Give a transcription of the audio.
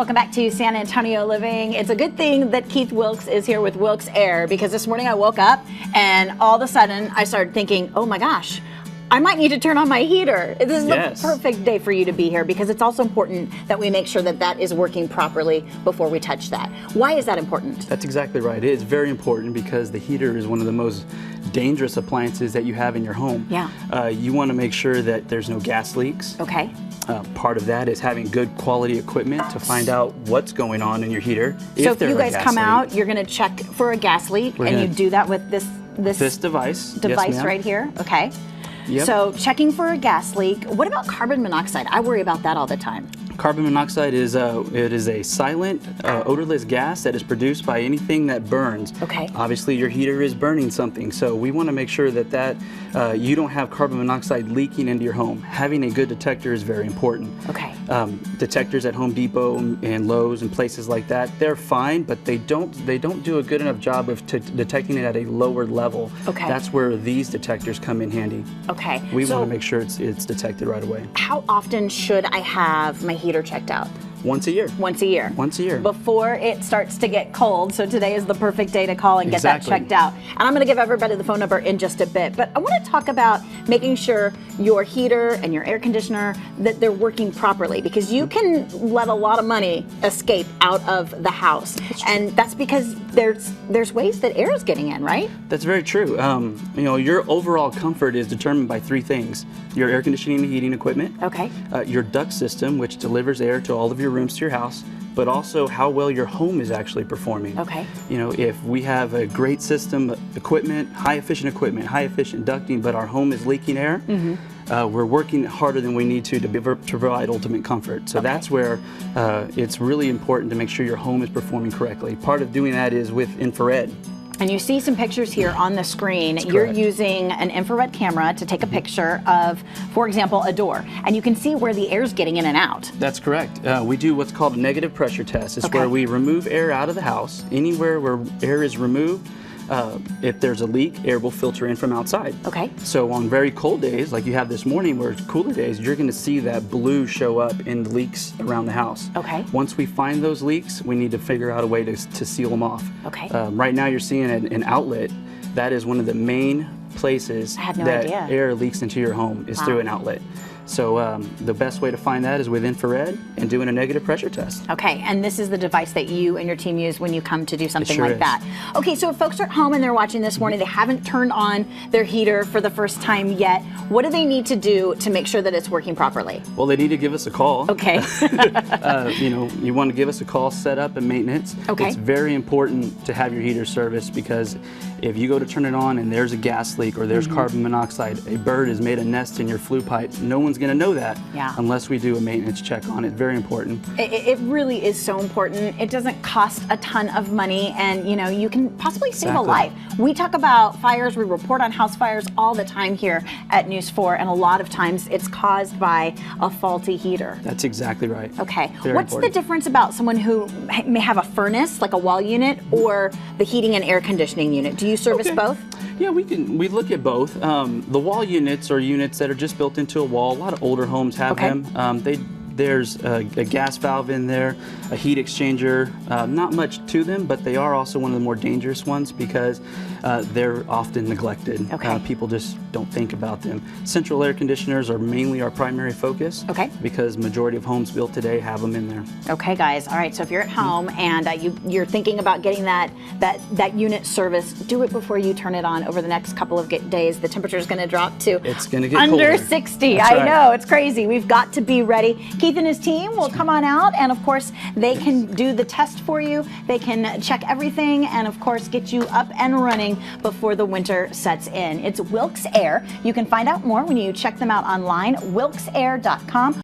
Welcome back to San Antonio Living. It's a good thing that Keith Wilkes is here with Wilkes Air, because this morning I woke up and all of a sudden I started thinking, oh my gosh, I might need to turn on my heater. This is the perfect day for you to be here, because it's also important that we make sure that that is working properly before we touch that. Why is that important? That's exactly right. It is very important because the heater is one of the most dangerous appliances that you have in your home. Yeah. You want to make sure that there's no gas leaks. Okay. Part of that is having good quality equipment to find out what's going on in your heater. So if you guys come out, you're going to check for a gas leak, and you do that with this device. Device right here. Okay. Yep. So checking for a gas leak. What about carbon monoxide? I worry about that all the time. Carbon monoxide is a silent, odorless gas that is produced by anything that burns. Okay. Obviously, your heater is burning something, so we want to make sure that you don't have carbon monoxide leaking into your home. Having a good detector is very important. Okay. Detectors at Home Depot and Lowe's and places like that, they're fine, but they don't do a good enough job of detecting it at a lower level. Okay. That's where these detectors come in handy. Okay. We want to make sure it's detected right away. How often should I have my heater checked out? Once a year. Once a year. Once a year. Before it starts to get cold. So today is the perfect day to call and get that checked out. And I'm going to give everybody the phone number in just a bit. But I want to talk about making sure your heater and your air conditioner, that they're working properly, because you can let a lot of money escape out of the house. And that's because there's ways that air is getting in, right? That's very true. You know, your overall comfort is determined by three things: your air conditioning and heating equipment, okay, your duct system, which delivers air to all of your rooms to your house, but also how well your home is actually performing. Okay. You know, if we have a great system, equipment, high efficient ducting, but our home is leaking air, we're working harder than we need to provide ultimate comfort. So that's where it's really important to make sure your home is performing correctly. Part of doing that is with infrared. And you see some pictures here on the screen. You're using an infrared camera to take a picture of, for example, a door. And you can see where the air's getting in and out. That's correct. We do what's called a negative pressure test. It's where we remove air out of the house. Anywhere where air is removed, if there's a leak, air will filter in from outside. Okay. So on very cold days, like you have this morning, where it's cooler days, you're going to see that blue show up in the leaks around the house. Okay. Once we find those leaks, we need to figure out a way to seal them off. Okay. Right now you're seeing an outlet. That is one of the main places that air leaks into your home is through an outlet. So the best way to find that is with infrared and doing a negative pressure test. Okay, and this is the device that you and your team use when you come to do something like that. Okay, so if folks are at home and they're watching this morning, they haven't turned on their heater for the first time yet, what do they need to do to make sure that it's working properly? Well, they need to give us a call. Okay. You know, you want to give us a call, setup and maintenance. Okay. It's very important to have your heater serviced, because if you go to turn it on and there's a gas leak or there's carbon monoxide, a bird has made a nest in your flue pipe. No one's going to know that unless we do a maintenance check on it. Very important. It really is so important. It doesn't cost a ton of money, and you know, you can possibly save a life. We talk about fires, we report on house fires all the time here at News 4, and a lot of times it's caused by a faulty heater. That's exactly right. Okay. What's the difference about someone who may have a furnace, like a wall unit, or the heating and air conditioning unit? Do you service both? Yeah, we look at both. The wall units are units that are just built into a wall. A lot of older homes have them. There's a gas valve in there, a heat exchanger, not much to them, but they are also one of the more dangerous ones because they're often neglected. People just don't think about them. Central air conditioners are mainly our primary focus because majority of homes built today have them in there. Okay, guys. All right, so if you're at home and you're thinking about getting that unit service, do it before you turn it on over the next couple of days. The temperature is going to drop to under 60. I know, it's crazy. We've got to be ready. Keith and his team will come on out, and of course they can do the test for you. They can check everything and of course get you up and running before the winter sets in. It's Wilkes Air. You can find out more when you check them out online, wilksair.com.